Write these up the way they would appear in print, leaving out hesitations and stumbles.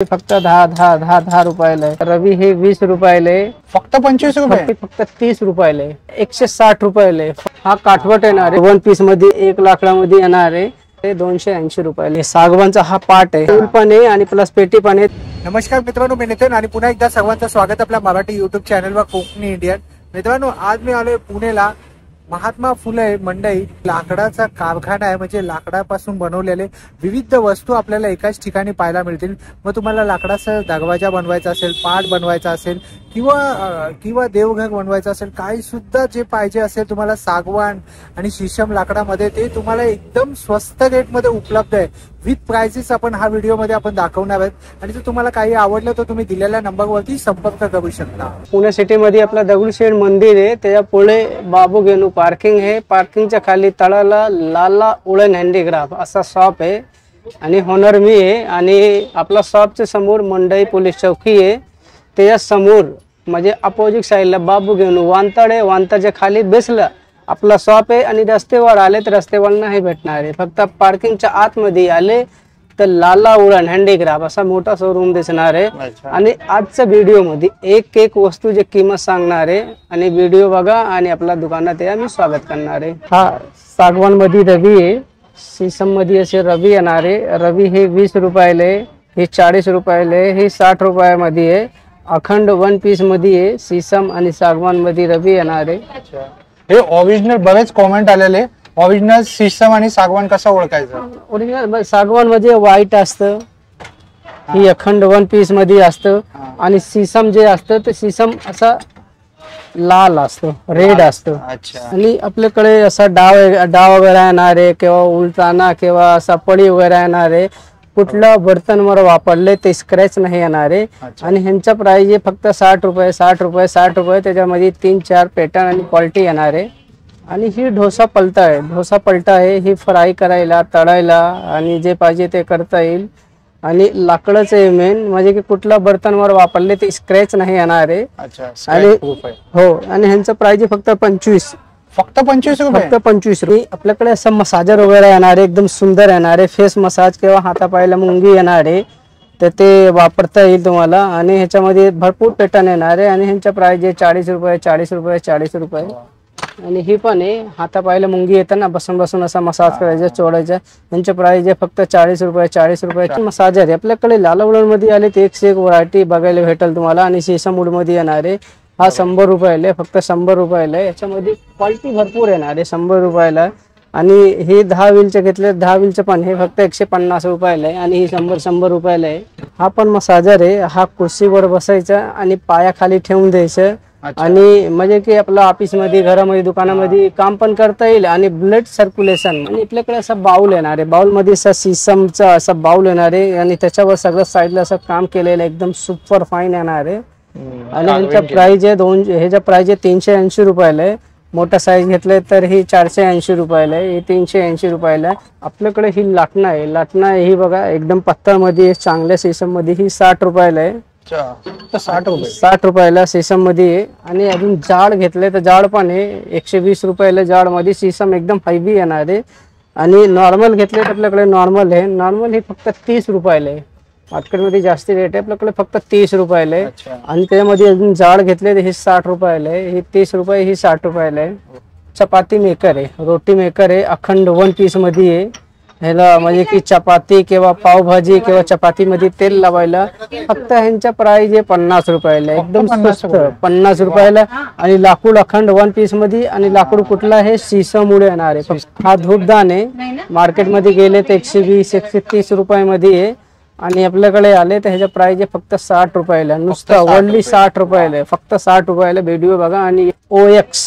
फक्त 10 रुपयाला आहे। रवी हे 20 रुपयाला आहे। फक्त 25 रुपये, फक्त 30 रुपयाला आहे। 160 रुपयाला आहे। हा काठवट येणार आहे, 1 पीस मध्ये 1 लाकडामध्ये येणार आहे। ते 280 रुपयाला। सागवानचा हा पाट आहे, फूल पण आहे आणि प्लस पेटी पण आहे। नमस्कार मित्रांनो, मी नितीन आणि पुन्हा एकदा सर्वांचं स्वागत आपल्या मराठी युट्यूब चॅनलवर कोकणी इंडियन। मित्रांनो, आज मी आलोय पुणेला। महात्मा फुले मंडई लाकडाचा कारखाना आहे, म्हणजे लाकडापासून बनवलेले विविध वस्तू आपल्याला एकाच ठिकाणी पाहायला मिळतील। मग तुम्हाला लाकडाचा दरवाजा बनवायचा असेल, पाट बनवायचा असेल किंवा देवघर बनवायचं असेल, काही सुद्धा जे पाहिजे असेल तुम्हाला सागवान आणि शीशम लाकडामध्ये, ते तुम्हाला एकदम स्वस्त रेटमध्ये उपलब्ध आहे। विथ प्राइसेस आपण हा व्हिडिओमध्ये आपण दाखवणार आहोत। आणि जर तुम्हाला काही आवडलं तर तुम्ही दिलेल्या नंबरवरती संपर्क करू शकता। पुणे सिटीमध्ये आपला दगडूशेठ मंदिर आहे, त्याच्या पुढे बाबू गेनू पार्किंग आहे। पार्किंगच्या खाली तळाला लाला उलन हँडीक्राफ्ट असा शॉप आहे आणि होनर मी आहे। आणि आपला शॉपच्या समोर मंडई पोलीस चौकी आहे, त्याच्या समोर म्हणजे अपोजिट साईडला बाबू गेनू वांतड आहे। वांतडच्या खाली बेसला आपला शॉप आहे। आणि रस्त्यावर आले तर रस्त्यावर नाही भेटणार आहे, फक्त पार्किंगच्या आतमध्ये आले तर लाला उलन हँडीक्राफ्ट असा मोठा शोरूम दिसणार आहे। आणि आजच्या व्हिडिओ मध्ये एक वस्तूची किंमत सांगणार आहे आणि व्हिडिओ बघा आणि आपल्या दुकानात या मी स्वागत करणार आहे। हा सागवान मध्ये रवी आहे, शीशम मध्ये असे रवी येणार आहे। रवी हे 20 रुपयाला आहे, हे 40 रुपयाला आहे, हे 60 रुपयामध्ये आहे। अखंड 1 पीस मध्ये आहे। शीशम आणि सागवान मध्ये रवी येणार आहे। हे ओरिजिनल बरेच कमेंट आलेले, ओरिजिनल शीशम आणि सागवान कसं ओळखायचं? ओरिजिनल सागवान मध्ये व्हाईट असतं, ही अखंड 1 पीस मध्ये असतं। आणि शीशम जे असतं ते शीशम असा लाल असतो, रेड असतो। आणि आपल्याकडे असा डाव वगैरे येणार आहे किंवा उलटाना किंवा असा पडी वगैरे येणार आहे। कुठलं बर्तनवर वापरले ते स्क्रॅच नाही येणार आहे। आणि ह्यांचा प्राइस आहे फक्त 60 रुपये 60 रुपये 60 रुपये। त्याच्यामध्ये 3-4 पॅटर्न आणि क्वालिटी येणार आहे। आणि ही डोसा पलटा आहे, डोसा पलटा आहे। ही फ्राय करायला, तळायला आणि जे पाहिजे ते करता येईल। आणि लाकडाचं आहे मेन, म्हणजे की कुठला बर्तनवर वापरले ते स्क्रॅच नाही येणार आहे। आणि हो, आणि ह्यांचं प्राइस आहे फक्त 25, फक्त 25 रुपये, फक्त 25 रुपये। आपल्याकडे असं मसाजर वगैरे येणार आहे, एकदम सुंदर येणार आहे। फेस मसाज किंवा हातापायला मुंगी येणार आहे, तर ते वापरता येईल तुम्हाला। आणि ह्याच्यामध्ये भरपूर पॅटर्न येणार आहे। आणि ह्यांचा प्राइस आहे 40 रुपये 40 रुपये 40 रुपये। आणि ही पण आहे, हातापायला मुंगी येतं ना, बसून असा मसाज करायचा, चोडायचा। ह्यांचा प्राइस आहे फक्त 40 रुपये 40 रुपये। मसाजर आहे आपल्याकडे लाल उलन मध्ये आले ते एक व्हरायटी बघायला भेटेल तुम्हाला। आणि शीशम वूड मध्ये येणार आहे, हा 100 रुपयाला, फक्त 100 रुपयाला। याच्यामध्ये क्वालिटी भरपूर येणार आहे 100 रुपयाला। आणि हे 10 व्हीलचे घेतले, 10 व्हीलचे पण हे फक्त 150 रुपयाला आहे। आणि ही 100 रुपयाला आहे। हा पण मसाजर आहे, हा कुर्सीवर बसायचा आणि पायाखाली ठेवून द्यायचं। आणि म्हणजे की आपल्या ऑफिस मध्ये, घरामध्ये, दुकानामध्ये काम पण करता येईल। आणि ब्लड सर्क्युलेशन। आणि आपल्याकडे असा बाउल येणार आहे, बाउल मध्ये असा शीशमचा असा बाउल येणार आहे। आणि त्याच्यावर सगळं साईडला असं काम केलेलं एकदम सुपर फाईन येणार आहे। आणि ह्याचा प्राइस आहे ह्याचा प्राइस आहे 380 रुपयाला आहे। मोठा साईज घेतले तर ही 480 रुपयाला आहे, ही 380 रुपयाला आहे। आपल्याकडे ही लाटणं आहे, लाटणं आहे ही बघा, एकदम पत्तळ मध्ये, चांगल्या शीशम मध्ये, ही 60 रुपयाला आहे। 60 रुपयाला शीशम मध्ये आहे। आणि अजून जाड घेतले तर जाड पण आहे, 120 रुपयाला जाड मध्ये। शीशम एकदम हेवी येणार आहे। आणि नॉर्मल घेतले तर आपल्याकडे नॉर्मल आहे, नॉर्मल ही फक्त 30 रुपयाला आहे। मार्केटमध्ये जास्ती रेट आहे, आपल्याकडे फक्त 30 रुपयाला आहे। आणि त्यामध्ये अजून जाड घेतले तर हे 60 रुपयाला आहे, ही 30 रुपये, ही 60 रुपयाला आहे। चपाती मेकर आहे, रोटी मेकर आहे, अखंड 1 पीस मध्ये आहे। ह्याला म्हणजे की चपाती किंवा पावभाजी किंवा चपाती मध्ये तेल लावायला फक्त ह्यांचा प्राइस आहे 50 रुपयाला, एकदम स्वस्त 50 रुपयाला। आणि लाकूड अखंड 1 पीस मध्ये। आणि लाकूड कुठला आहे, शीशम मुळे येणार आहे। हा धूपदान आहे, मार्केटमध्ये गेले तर 120-130 रुपयामध्ये आहे। आणि आपल्याकडे आले तर ह्याचा प्राइस आहे फक्त 60 रुपयाला, नुसतं ओनली 60 रुपयाला, फक्त 60 रुपयाला। व्हिडिओ बघा। आणि OX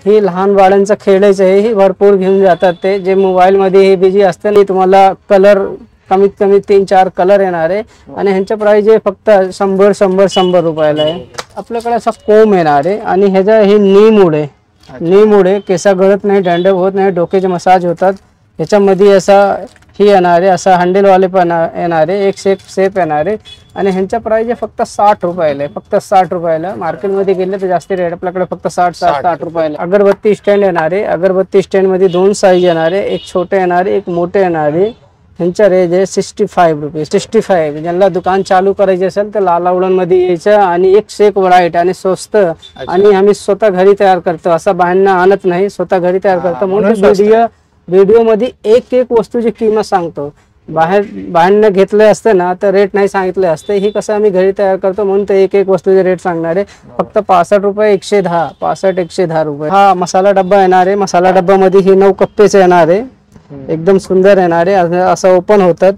ही लहान बाळांचं खेळायचं आहे, ही भरपूर घेऊन जातात ते, जे मोबाईल मध्ये हे बिझी असतं नाही। तुम्हाला कलर कमीत कमी 3-4 कलर येणार आहे। आणि ह्यांचा प्राइस आहे फक्त 100 रुपयाला आहे। आपल्याकडे असा कोम येणार आहे। आणि ह्याचा हे नीम आहे, नीम आहे, केसा गळत नाही, डँडव होत नाही, डोक्याचे मसाज होतात। ह्याच्यामध्ये असा ही येणार आहे, असा हँडलवाले पण येणार आहे, एक सेप येणार आहे। आणि ह्यांचा प्राइस आहे फक्त 60 रुपयाला, फक्त 60 रुपयाला। मार्केटमध्ये गेले तर जास्त रेट, आपल्याकडे फक्त 60 रुपयाला। अगरबत्ती स्टँड येणार आहे, अगरबत्ती स्टँड मध्ये 2 साईज येणार आहे, एक छोटे येणार आहे, एक मोठे येणार आहे। ह्यांचा रेंज आहे 65 रुपये. 65. ज्यांना दुकान चालू करायचे असेल तर लालावडन मध्ये यायचं आणि एक से एक व्हरायटी आणि स्वस्त. आणि आम्ही स्वतः घरी तयार करतो, असं बाहेरनं आणत नाही, स्वतः घरी तयार करतो. म्हणून व्हिडिओ मध्ये एक एक वस्तूची किंमत सांगतो. बाहेरनं घेतले असते ना तर रेट नाही सांगितले असते. ही कसं आम्ही घरी तयार करतो म्हणून ते एक एक वस्तूचे रेट सांगणार आहे. फक्त 65 रुपये, 110, 65, 110 रुपये. हा मसाला डब्बा येणार आहे. मसाला डब्बामध्ये ही 9 कप्पेच येणार आहे. एकदम सुंदर येणार आहे. असं ओपन होतात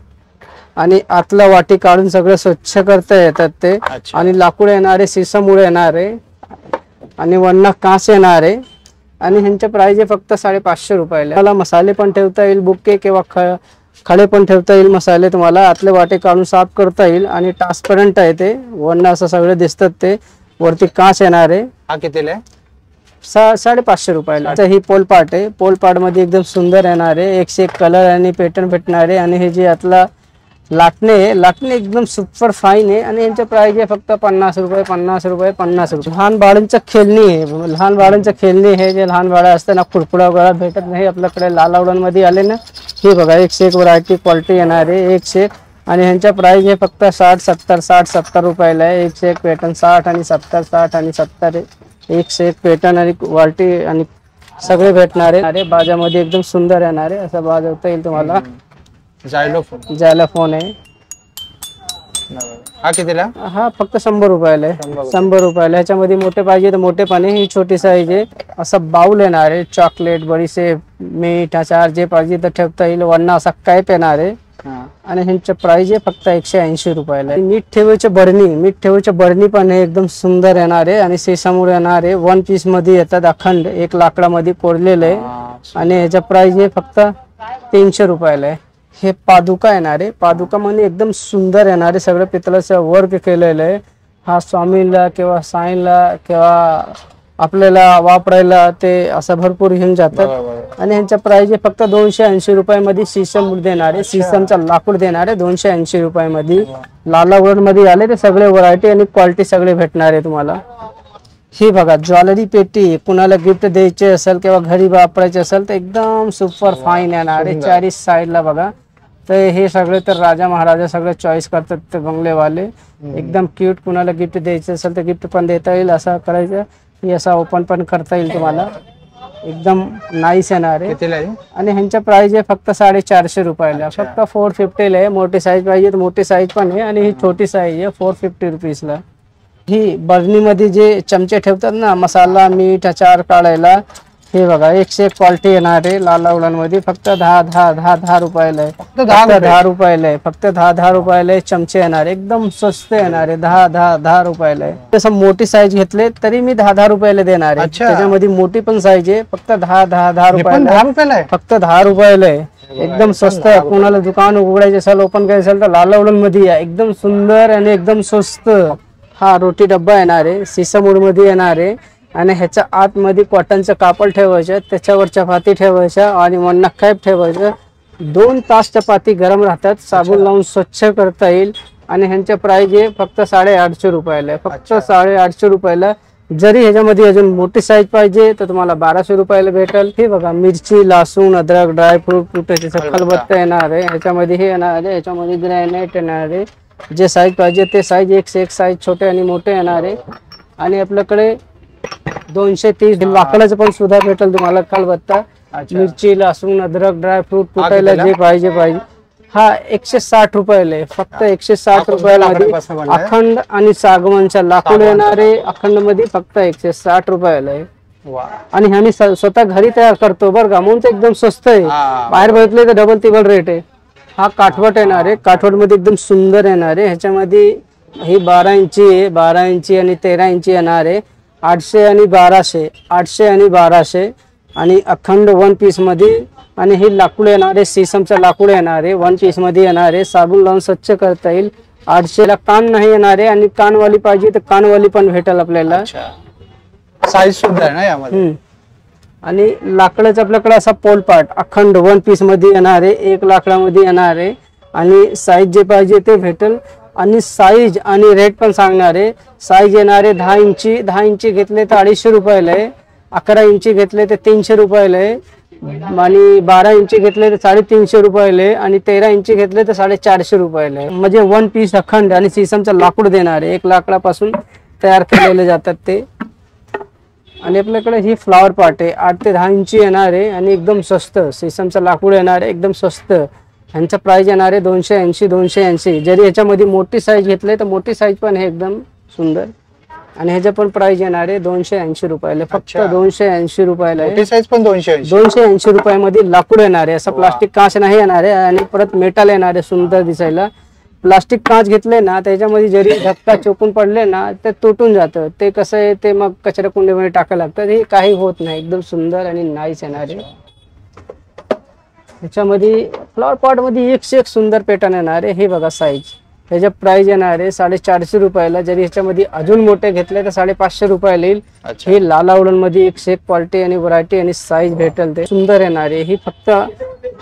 आणि आतला वाटी काढून सगळं स्वच्छ करता येतात ते. आणि लाकूड येणार आहे, सिसममुळे येणार आहे आणि वरनं काच येणार आहे. आणि ह्यांच्या प्राइस आहे फक्त 550 रुपयाला. मला मसाले पण ठेवता येईल, बुके किंवा खडे पण ठेवता येईल मसाले. तुम्हाला आतले वाटे काढून साफ करता येईल आणि ट्रान्सपरंट आहे ते. वरनं असं सगळे दिसतात ते. वरती काच येणार आहे. हा कितीला आहे? 550 रुपयाला. ही पोलपाट आहे. पोलपाट मध्ये एकदम सुंदर येणार आहे. 101 कलर आणि पॅटर्न भेटणार आहे. आणि हे जे आतला लाटणे एकदम सुपर फाईन आहे. आणि यांचं प्राइस आहे फक्त 50 रुपये, 50 रुपये, 50 रुपये. लहान बाळांचं खेळणी आहे. लहान बाळांचं खेळणी हे जे लहान बाळ असतं ना, खुडखुडा वगैरे भेटत नाही आपल्याकडे. लालावडन मध्ये आले ना, हे बघा 101 व्हरायटी क्वालिटी येणार आहे. 101. आणि ह्यांचा प्राइस आहे फक्त 60-70 रुपयाला आहे. 101 पॅटर्न 60 आणि 70, 60 आणि 70 आहे. 101 पॅटर्न आणि क्वालिटी आणि सगळे भेटणार आहे. बाजामध्ये एकदम सुंदर येणार आहे. असं बाज होता येईल तुम्हाला. जायलोफोन आहे. हा कितीला? हा फक्त 100 रुपयाला आहे. 100 रुपयाला. ह्याच्यामध्ये मोठे पाहिजे तर मोठे पाणी. ही छोटी साईज आहे. असं बाउल येणार आहे. चॉकलेट, बडीशेप, मीठ, अचार जे पाहिजे तर ठेवता येईल. वरनं असा कॅप येणार आहे. आणि ह्यांचं प्राइस आहे फक्त 180 रुपयाला. मीठ ठेवायची बरणी पण आहे. एकदम सुंदर येणार आहे. आणि सेसामूळ येणार आहे. 1 पीस मध्ये येतात अखंड. एक लाकडामध्ये कोरलेलं आहे. आणि ह्याचा प्राइस आहे फक्त 300 रुपयाला आहे. हे पादुका येणार आहे. पादुका मध्ये एकदम सुंदर येणार आहे. सगळं पितळाचं वर्क केलेलं आहे. हा स्वामीला किंवा साईंला किंवा आपल्याला वापरायला ते असं भरपूर घेऊन जातात. आणि ह्यांचा प्राइस आहे फक्त 280 रुपयामध्ये. शीशम देणार आहे. शीशमचा लाकूड देणार आहे 280 रुपयामध्ये. लालावड मध्ये आले ते सगळे व्हरायटी आणि क्वालिटी सगळे भेटणार आहे तुम्हाला. ही बघा ज्वेलरी पेटी. कुणाला गिफ्ट द्यायचे असेल किंवा घरी वापरायचे असेल तर एकदम सुपर फाईन येणार आहे. 4 साईडला बघा. तर हे सगळे तर राजा महाराजा सगळे चॉईस करतात ते बंगलेवाले. एकदम क्यूट. कुणाला गिफ्ट द्यायचं असेल तर गिफ्ट पण देता येईल. असं करायचं. हे असं ओपन पण करता येईल तुम्हाला. एकदम नाईस येणार आहे. आणि ह्यांचा प्राइस आहे फक्त 450 रुपयाला. फक्त 450 आहे. मोठी साईज पाहिजे तर मोठी साईज पण आहे. आणि ही छोटी साईज आहे 450 रुपीजला. ही बरणीमध्ये जे चमचे ठेवतात ना मसाला, मीठ, अचार काढायला, हे बघा 101 क्वालिटी येणार आहे. लालावडांमध्ये फक्त 10 रुपयाला आहे. फक्त 10 रुपयाला आहे. फक्त 10 रुपयाला चमचे येणार. एकदम स्वस्त येणार आहे. 10 रुपयाला आहे. तसं मोठी साईज घेतले तरी मी 10 रुपयाला देणार आहे. त्याच्यामध्ये मोठी पण साईज आहे. फक्त 10 रुपयाला. फक्त 10 रुपयाला आहे. एकदम स्वस्त. कोणाला दुकान उघडायचे असेल, ओपन करायचं असेल तर लालावडन मध्ये या. एकदम सुंदर आणि एकदम स्वस्त. हा रोटी डब्बा येणार आहे. सिसमूड मध्ये येणार आहे. आणि ह्याच्या आतमध्ये कॉटनचं कापड ठेवायचं. त्याच्यावर चपाती ठेवायच्या आणि वरनं कॅप ठेवायचं. 2 तास चपाती गरम राहतात. साबण लावून स्वच्छ करता येईल. आणि ह्यांच्या प्राइस आहे फक्त 850 रुपयाला. फक्त 850 रुपयाला. जरी ह्याच्यामध्ये अजून मोठी साईज पाहिजे तर तुम्हाला 1200 रुपयाला भेटेल. हे बघा मिरची, लसूण, अद्रक, ड्रायफ्रूट खलबत्ता येणार आहे. ह्याच्यामध्ये हे येणार आहे. ह्याच्यामध्ये ग्रॅनाइट येणार आहे. जे साईज पाहिजे ते साईज. एक से एक साईज छोटे आणि मोठे येणार आहे. आणि आपल्याकडे 230 लाकडाचं पण सुद्धा भेटेल तुम्हाला खलबत्ता. मिरची, लसूण, अद्रक, ड्रायफ्रूट कुटायला जे पाहिजे. हा 160 रुपयाला आहे. फक्त 160 रुपयाला अखंड आणि सागवानचा लाकूड येणार आहे. अखंड मध्ये फक्त 160 रुपयाला आहे. आणि आम्ही स्वतः घरी तयार करतो बरं का, म्हणून एकदम स्वस्त आहे. बाहेर बघितले तर डबल टिबल रेट आहे. हा काठवट येणार आहे. काठवट मध्ये एकदम सुंदर येणार आहे. ह्याच्यामध्ये ही 12 इंची आहे. 12 इंची आणि 13 इंची येणार आहे. 800 आणि 1200. 800 आणि 1200. आणि अखंड 1 पीस मध्ये. आणि हे लाकूड येणार आहे. सीसमचं लाकूड येणार आहे. 1 पीस मध्ये येणार आहे. साबण लावून स्वच्छ करता येईल. 800 ला कान नाही येणार आहे. आणि कानवाली पाहिजे तर कानवाली पण भेटेल आपल्याला. साईज सुद्धा आहे ना यामध्ये. आणि लाकडाचं आपल्याकडे असा पोलपाट अखंड 1 पीस मध्ये येणार आहे. 1 लाकडामध्ये येणार आहे. आणि साईज जे पाहिजे ते भेटेल. आणि साईज आणि रेट पण सांगणार आहे. साईज येणार आहे 10 इंची. 10 इंची घेतले तर 250 रुपयाला आहे. 11 इंची घेतले तर 300 रुपयाला आहे. आणि 12 इंची घेतले तर 350 रुपयाले आणि 13 इंची घेतले तर 450 रुपयाले. म्हणजे 1 पीस अखंड आणि सिसमचं लाकूड देणार आहे. एक लाकडापासून तयार केलेले जातात ते. आणि आपल्याकडे ही फ्लॉवर पॉट आहे 8 ते 10 इंची येणार आहे आणि एकदम स्वस्त सिसमचं लाकूड येणार आहे एकदम स्वस्त. ह्यांचा प्राइस येणार आहे 280. जरी ह्याच्यामध्ये मोठी साईज घेतली तर मोठी साईज पण आहे एकदम सुंदर. आणि ह्याचा पण प्राइस येणार आहे 280 रुपयाला. फक्त 280 रुपयाला. मोठी साईज पण 280 रुपयामध्ये लाकूड येणार आहे. असं प्लास्टिक काच नाही येणार आहे आणि परत मेटल येणार आहे सुंदर दिसायला. प्लास्टिक काच घेतले ना त्याच्यामध्ये जरी धक्का चोकून पडले ना ते तुटून जातं. ते कसं आहे ते मग कचरा कुंडीमध्ये टाकायला लागतं. हे काही होत नाही एकदम सुंदर आणि नाईस येणार आहे. ह्याच्यामध्ये फ्लॉवर पॉट मध्ये एक सुंदर पॅटर्न येणार आहे. हे बघा साईज. ह्याचा प्राइस येणार आहे 450 रुपयाला. जरी ह्याच्यामध्ये अजून मोठे घेतले तर 550 रुपयाला येईल. हे लालावडन मध्ये एक क्वालिटी आणि व्हरायटी आणि साईज भेटेल. ते सुंदर येणार आहे. ही फक्त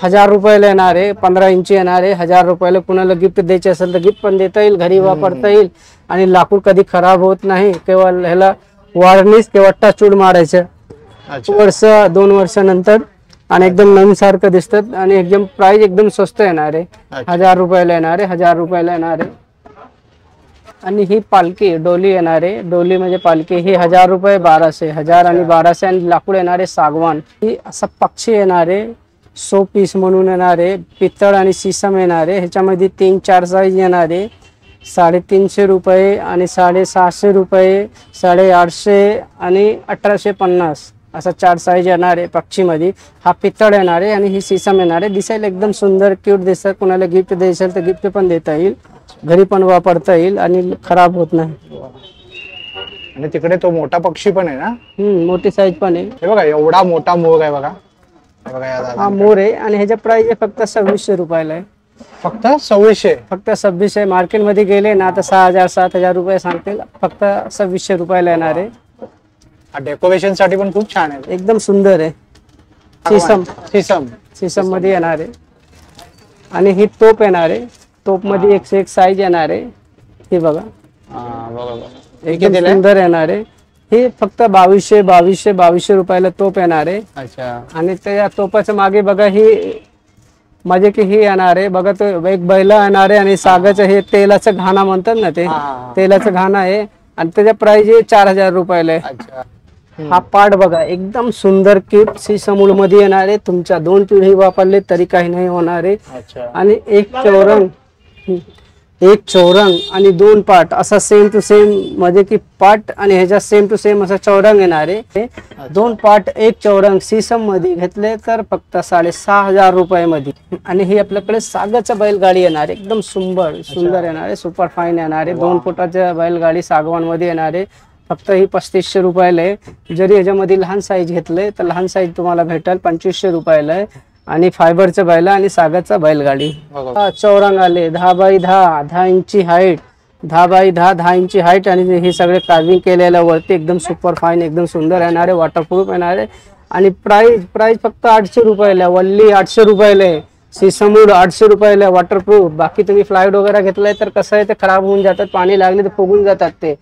1000 रुपयाला येणार आहे. 15 इंची येणार आहे. 1000 रुपयाला. कुणाला गिफ्ट द्यायचे असेल तर गिफ्ट पण देता येईल. घरी वापरता येईल आणि लाकूड कधी खराब होत नाही. केवळ ह्याला वार्निश किंवा टचवूड मारायचं वर्ष 2 वर्षानंतर आणि एकदम नवीन सारखं दिसतात. आणि एकदम प्राइस एकदम स्वस्त येणार आहे. 1000 रुपयाला येणार आहे. 1000 रुपयाला येणार आहे. आणि ही पालखी डोली येणार आहे. डोली म्हणजे पालखी. ही 1000 रुपये 1200. 1000 आणि 1200. आणि लाकूड येणार आहे सागवान. ही असा पक्षी येणार आहे. 100 पीस म्हणून येणार आहे. पितळ आणि सिसम येणार आहे. ह्याच्यामध्ये 3-4 साईज येणार आहे. 350 रुपये आणि 750 रुपये 850 आणि 1850 असा 4 साईज येणार आहे. पक्षीमध्ये हा पितळ येणार आहे आणि ही सिसम येणार आहे. दिसायला एकदम सुंदर क्यूट दिसतात. कोणाला गिफ्ट द्यायचं तर गिफ्ट पण देता येईल. घरी पण वापरता येईल आणि खराब होत नाही. आणि तिकडे तो मोठा पक्षी पण आहे ना. मोठी साईज पण आहे. हे बघा एवढा मोठा मोर आहे बघा. हा मोर आहे आणि ह्याचा प्राइस आहे फक्त 2600 रुपयाला आहे. फक्त 2600. फक्त 2600. मार्केटमध्ये गेले ना तर 6000-7000 रुपये सांगतील. फक्त 2600 रुपयाला येणार आहे. डेकोरेशन साठी पण खूप छान आहे. एकदम सुंदर आहे. सिसम मध्ये येणार आहे. आणि ही तोप येणार आहे. तोप मध्ये एक साईज येणार आहे. हे बघा एकदम सुंदर येणार आहे. हे फक्त 2200 रुपयाला तोप येणार आहे. आणि त्या तोपाच्या मागे बघा ही म्हणजे की ही येणार आहे बघा. तो एक बैला येणार आहे आणि सागाचं हे तेलाचं घाणा म्हणतात ना ते तेलाचं घाणा आहे. आणि त्याचा प्राइस आहे 4000 रुपयाला आहे. हा पाट बघा एकदम सुंदर क्यूट सिसमूल मध्ये येणार आहे. तुमच्या 2 पिढी वापरले तरी काही नाही होणार आहे. आणि एक चौरंग आणि 2 पाट असा सेम टू सेम म्हणजे की पाट आणि ह्याच्या सेम टू सेम असा चौरंग येणार आहे. 2 पाट 1 चौरंग सिसम मध्ये घेतले तर फक्त 6500 रुपयामध्ये. आणि ही आपल्याकडे सागाचं बैलगाडी येणार आहे. एकदम सुंदर येणार आहे. सुपर फाईन येणार आहे. 2 फुटाच्या बैलगाडी सागवान मध्ये येणार आहे. फक्त ही 3500 रुपयाला आहे. जरी ह्याच्यामध्ये लहान साईज घेतले तर लहान साईज तुम्हाला भेटेल 2500 रुपयाला आहे. आणि फायबरचं बैला आणि सागाचा बैलगाडी. चौरंग आले 10x10 10 इंची हाईट 10x10 10 इंची हाईट. आणि हे सगळे कार्विंग केलेल्या वरती एकदम सुपर फाईन एकदम सुंदर येणार आहे. वॉटरप्रूफ येणार आहे. आणि प्राइस फक्त 800 रुपयाला. वल्ली 800 रुपयाला आहे. सिसमूड 800 रुपयाला वॉटरप्रूफ. बाकी तुम्ही फ्लाईट वगैरे घेतलाय तर कसं आहे ते खराब होऊन जातात. पाणी लागले तर फुगून जातात. ते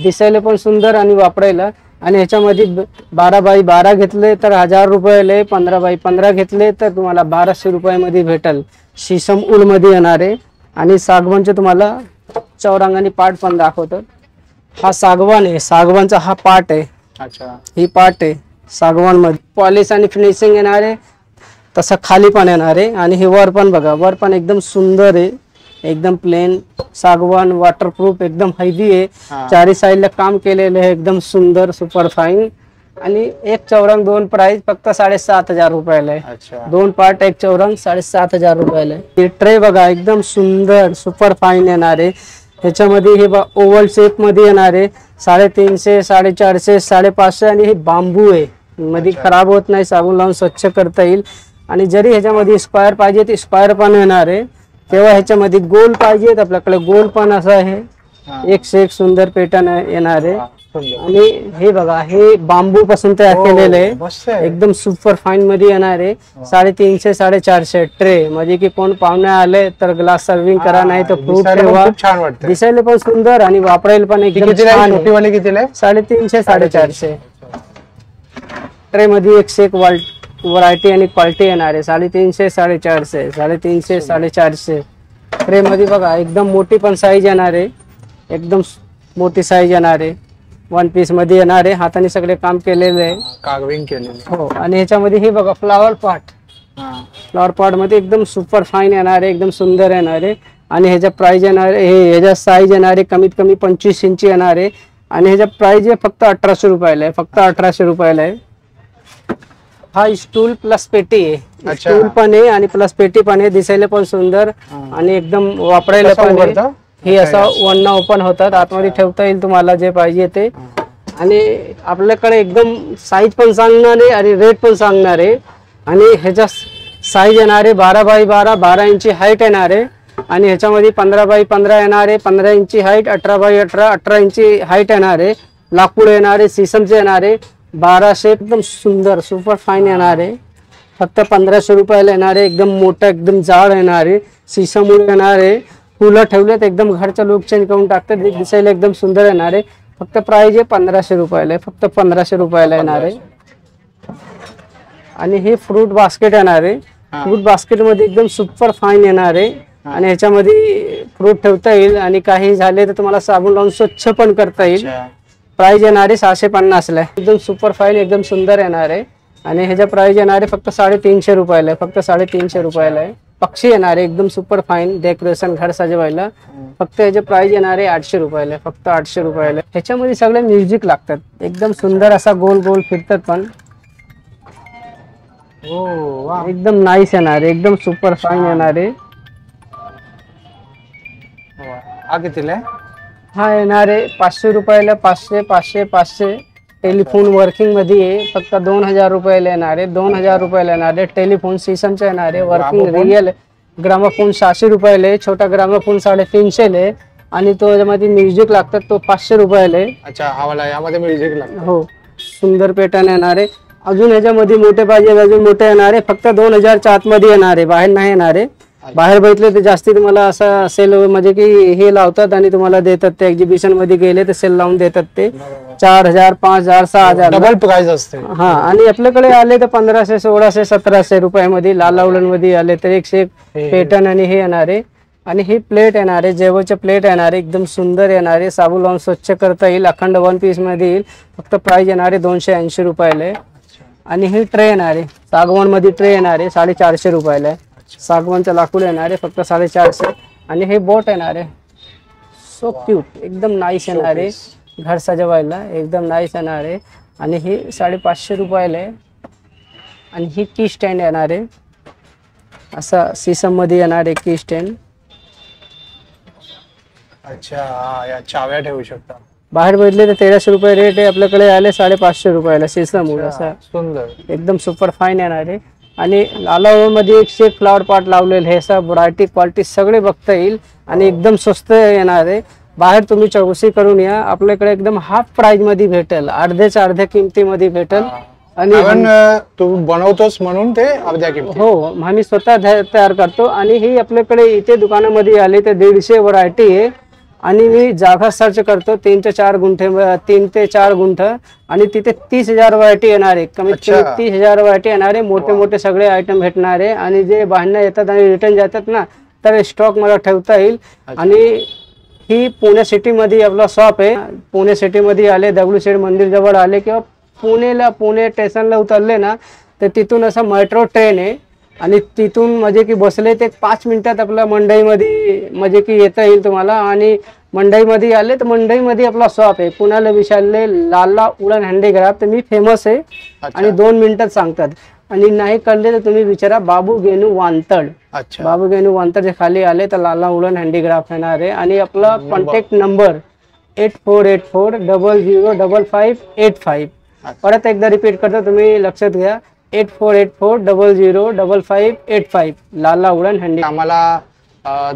दिसायला पण सुंदर आणि वापरायला. आणि ह्याच्यामध्ये 12x12 घेतले तर 1000 रुपयाला. 15x15 घेतले तर तुम्हाला 1200 रुपयामध्ये भेटेल. सिसम उल मध्ये येणार आहे. आणि सागवानचे तुम्हाला चौरंग आणि पाट पण दाखवतो. हा सागवान आहे. सागवानचा हा पाट आहे. ही पाट आहे सागवान मध्ये. पॉलिश आणि फिनिशिंग येणार आहे. तसं खाली पण येणार आहे. आणि हे वर पण बघा. वर पण एकदम सुंदर आहे. एकदम प्लेन सागवान वॉटरप्रूफ एकदम हेवी आहे. 4 साईडला काम केलेलं आहे. एकदम सुंदर सुपर फाईन. आणि 1 चौरंग 2 प्राइस फक्त 7500 रुपयाला आहे. 2 पार्ट 1 चौरंग 7500 रुपयाला आहे. ट्रे बघा एकदम सुंदर सुपर फाईन येणार आहे. ह्याच्यामध्ये हे ओव्हल शेप मध्ये येणार आहे. 350 450 550. आणि हे बांबू आहे. मध्ये खराब होत नाही. साबण लावून स्वच्छ करता येईल. आणि जरी ह्याच्यामध्ये स्क्वायर पाहिजे ते स्क्वायर पण येणार आहे. तेव्हा ह्याच्यामध्ये गोल पाहिजे तर आपल्याकडे गोल पण असं आहे. एक सुंदर पॅटर्न येणार आहे. आणि हे बघा हे बांबू पासून तयार केलेलं आहे. एकदम सुपर फाईन मध्ये येणार आहे. 350 450 ट्रे. म्हणजे की कोण पाहुणे आले तर ग्लास सर्विंग करा नाही तर फ्रूट ठेवा. दिसायला पण सुंदर आणि वापरायला पण एकदम छान आहे. 350 450 ट्रे मध्ये एक व्हरायटी आणि क्वालिटी येणार आहे. 350, 450, 350, 450. ट्रे मध्ये बघा एकदम मोठी पण साईज येणार आहे, एकदम मोठी साईज येणार आहे. 1 पीस मध्ये येणार आहे, हाताने सगळे काम केलेले आहे, कार्विंग केलेलं. हो. आणि ह्याच्यामध्ये हे बघा फ्लावर पॉट मध्ये एकदम सुपर फाईन येणार आहे, एकदम सुंदर येणार आहे. आणि ह्याचा प्राइस येणार आहे, ह्याचा साईज येणार आहे कमीत कमी 25 इंची येणार आहे. आणि ह्याचा प्राइस आहे फक्त 1800 रुपयाला आहे, फक्त 1800 रुपयाला आहे. हा स्टूल प्लस पेटी आहे, स्टूल पण आहे आणि प्लस पेटी पण आहे, दिसायला पण सुंदर आणि एकदम वापरायला पण आहे. हे असं वन ओपन होतात, आतमध्ये ठेवता येईल तुम्हाला जे पाहिजे ते. आणि आपल्याकडे एकदम साईज पण सांगणार आहे आणि रेट पण सांगणार आहे. आणि ह्याचा साईज येणार आहे 12 बाय 12, 12 इंची हाईट येणार आहे. आणि ह्याच्यामध्ये 15 बाय 15 येणार आहे, 15 इंची हाईट, 18 बाय 18, 18 इंची हाईट येणार आहे. लाकूड येणार आहे, सीसमचे येणार आहे. 1200 एकदम सुंदर सुपर फाईन येणार आहे, फक्त 1500 रुपयाला येणार आहे. एकदम मोठा एकदम जाड येणार आहे, सीसम येणार आहे. फुलं ठेवलेत एकदम घरचा लुक चेंज करून टाकतात, दिसायला एकदम सुंदर येणार आहे. फक्त प्राइस आहे 1500 रुपयाला आहे, फक्त 1500 रुपयाला येणार आहे. आणि हे फ्रूट बास्केट येणार आहे, फ्रूट बास्केट मध्ये एकदम सुपर फाईन येणार आहे. आणि ह्याच्यामध्ये फ्रूट ठेवता येईल आणि काही झाले तर तुम्हाला साबण लावून स्वच्छ पण करता येईल. प्राइस येणार आहे 650 ला, एकदम सुपर फाईन एकदम सुंदर येणार आहे. आणि ह्याचा प्राइस येणार आहे फक्त 350 रुपयाला आहे, फक्त 350 रुपयाला आहे. पक्षी येणार आहे एकदम सुपर फाईन डेकोरेशन घर सजवायला, फक्त ह्याचे प्राइस येणार आहे 800 रुपयाला, फक्त 800 रुपयाला. ह्याच्यामध्ये सगळे म्युझिक लागतात, एकदम सुंदर असा गोल गोल फिरतात पण एकदम नाईस येणार आहे, एकदम सुपर फाईन येणार आहे. हा कितीला आहे? हा येणार आहे 500 रुपयाला, 500, 500, 500. टेलिफोन वर्किंग मध्ये आहे, फक्त 2000 रुपयाला येणार आहे, 2000 रुपयाला येणार आहे. टेलिफोन सीसमचा येणार आहे, वर्किंग रिअल. ग्रामोफोन 600 रुपयाला आहे, छोटा ग्रामोफोन 350 आहे. आणि तो याच्यामध्ये म्युझिक लागतात तो 500 रुपयाला आहे. अच्छा, हा वाला यामध्ये म्युझिक लागतं, हो. सुंदर पॅटर्न येणार आहे. अजून ह्याच्यामध्ये मोठे पाहिजे अजून मोठे येणार आहे, फक्त 2000च्या आतमध्ये येणार आहे, बाहेर नाही येणार आहे. बाहेर बघितले तर जास्ती तुम्हाला असं सेल म्हणजे की हे लावतात आणि तुम्हाला देतात, ते एक्झिबिशन मध्ये गेले तर सेल लावून देतात ते 4000, 5000, 6000 डबल प्राइस असते. हा. आणि आपल्याकडे आले तर 1500, 1600, 1700 रुपयामध्ये लाल उलन मध्ये आले तर 101 पॅटर्न आणि हे येणार आहे. आणि ही प्लेट येणार आहे, जेवणचे प्लेट येणार आहे, एकदम सुंदर येणार आहे, साबण लावून स्वच्छ करता येईल, अखंड 1 पीस मध्ये येईल. फक्त प्राइस येणार आहे 280 रुपयाला आहे. आणि ही ट्रे येणार आहे, सागवान मध्ये ट्रे येणार आहे 450 रुपयाला आहे. सागवानचं लाकूड येणार आहे फक्त 450. आणि हे बोट येणार आहे, सो क्यूट एकदम नाईस येणार आहे, घर सजवायला एकदम नाईस येणार आहे. आणि हे 550 रुपयाला आहे. आणि ही की स्टँड येणार आहे, असं सीसम मध्ये येणार आहे की स्टँड. अच्छा, या चाव्या ठेवू शकता. बाहेर बघितले तर 1300 रुपये रेट आहे, आपल्याकडे आले 550 रुपयाला सीसम. असं सुंदर एकदम सुपर फाईन येणार आहे. आणि लालामध्ये 101 फ्लावर पॉट लावलेले, हे सब व्हरायटी क्वालिटी सगळे बघता येईल आणि एकदम स्वस्त येणार आहे. बाहेर तुम्ही चौकशी करून या, आपल्याकडे एकदम हाफ प्राइस मध्ये भेटेल, अर्ध्याच्या अर्ध्या किमतीमध्ये भेटेल. आणि तू बनवतोस म्हणून ते अर्ध्या किमती, हो, आम्ही स्वतः तयार करतो. आणि ही आपल्याकडे इथे दुकानामध्ये आले तर 150 व्हरायटी आहे. आणि मी जागा सर्च करतो 3 ते 4 गुंठे, 3 ते 4 गुंठ. आणि तिथे 30,000 व्हरायटी येणार आहे, कमीत कमी 30,000 व्हरायटी येणार आहे. मोठे मोठे सगळे आयटम भेटणार आहे. आणि जे बाहेरनं येतात आणि रिटर्न जातात ना, तर स्टॉक मला ठेवता येईल. आणि ही पुणे सिटी मध्ये आपला शॉप आहे. पुणे सिटी मध्ये आले, दगडूशेठ मंदिर जवळ आले किंवा पुणे स्टेशनला उतरले ना, तर तिथून असं मेट्रो ट्रेन आहे. आणि तिथून म्हणजे की बसले ते 5 मिनिटात आपला मंडईमध्ये म्हणजे की येता येईल तुम्हाला. आणि मंडईमध्ये आले तर मंडईमध्ये आपला शॉप आहे. कुणाला विचारले लाला उलन हँडीक्राफ्ट, तर मी फेमस आहे आणि 2 मिनिटात सांगतात. आणि नाही कळले तर तुम्ही विचारा बाबू गेनू वांतड. बाबू गेनू वांतडच्या खाली आले तर लाला उलन हँडीक्राफ्ट येणार आहे. आणि आपला कॉन्टॅक्ट नंबर 8484005585. परत एकदा रिपीट करतो, तुम्ही लक्षात घ्या, 8484005585, लाला उलन हँडी. आम्हाला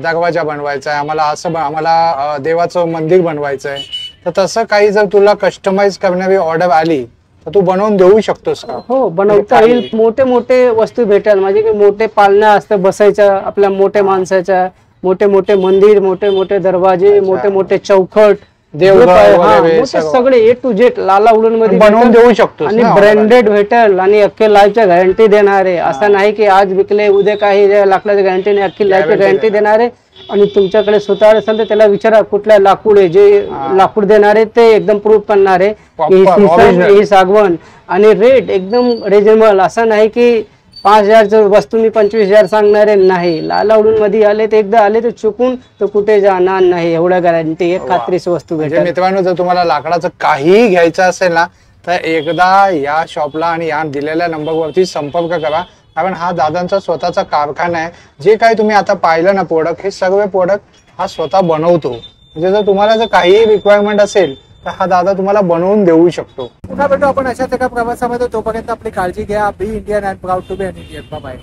दरवाजा बनवायचा आहे, आम्हाला असं आम्हाला देवाचं मंदिर बनवायचं आहे, तर तसं काही जर तुला कस्टमाइज करणारी ऑर्डर आली तर तू बनवून देऊ शकतोस का? हो, बनवता येईल. मोठे मोठे वस्तू भेटेल, म्हणजे की मोठे पालण्या असतं बसायच्या आपल्या मोठ्या माणसाच्या, मोठे मोठे मंदिर, मोठे मोठे दरवाजे, मोठे मोठे चौखट, देवघर हा, वगैरे मोठे सगळे ए टू जेड लाला वुलन मध्ये बनवून भेटेल देऊ शकतो आणि ब्रँडेड भेटेल आणि अख्खे लाईफच्या गॅरंटी देणार आहे. असं नाही की आज विकले उद्या काही लाकडाची गॅरंटी नाही, अख्खी लाईफची गॅरंटी देणार आहे. आणि तुमच्याकडे स्वतः असेल तर त्याला विचारा कुठल्या लाकूड आहे, जे लाकूड देणार आहे ते एकदम प्रूफ करणार आहे की ही सागवण. आणि रेट एकदम रिजनेबल, असं नाही की 5,000 वस्तू मी 25,000 सांगणारे नाही. लालावडून मध्ये आले ते एकदा आले तर चुकून तर कुठे जाणार नाही, एवढा गॅरंटी आहे. खात्रीची वस्तू भेटेल. मित्रांनो, जर तुम्हाला लाकडाचं काहीही घ्यायचं असेल ना तर एकदा या शॉपला आणि या दिलेल्या नंबरवरती संपर्क करा, कारण हा दादांचा स्वतःचा कारखाना आहे. जे काही तुम्ही आता पाहिलं ना प्रोडक्ट, हे सगळे प्रोडक्ट हा स्वतः बनवतो. म्हणजे जर तुम्हाला जर काहीही रिक्वायरमेंट असेल तर हा दादा तुम्हाला बनवून देऊ शकतो. पुन्हा भेटू आपण अशाच एका प्रवासामध्ये. तोपर्यंत आपली काळजी घ्या. Be Indian and proud to be an Indian. Bye.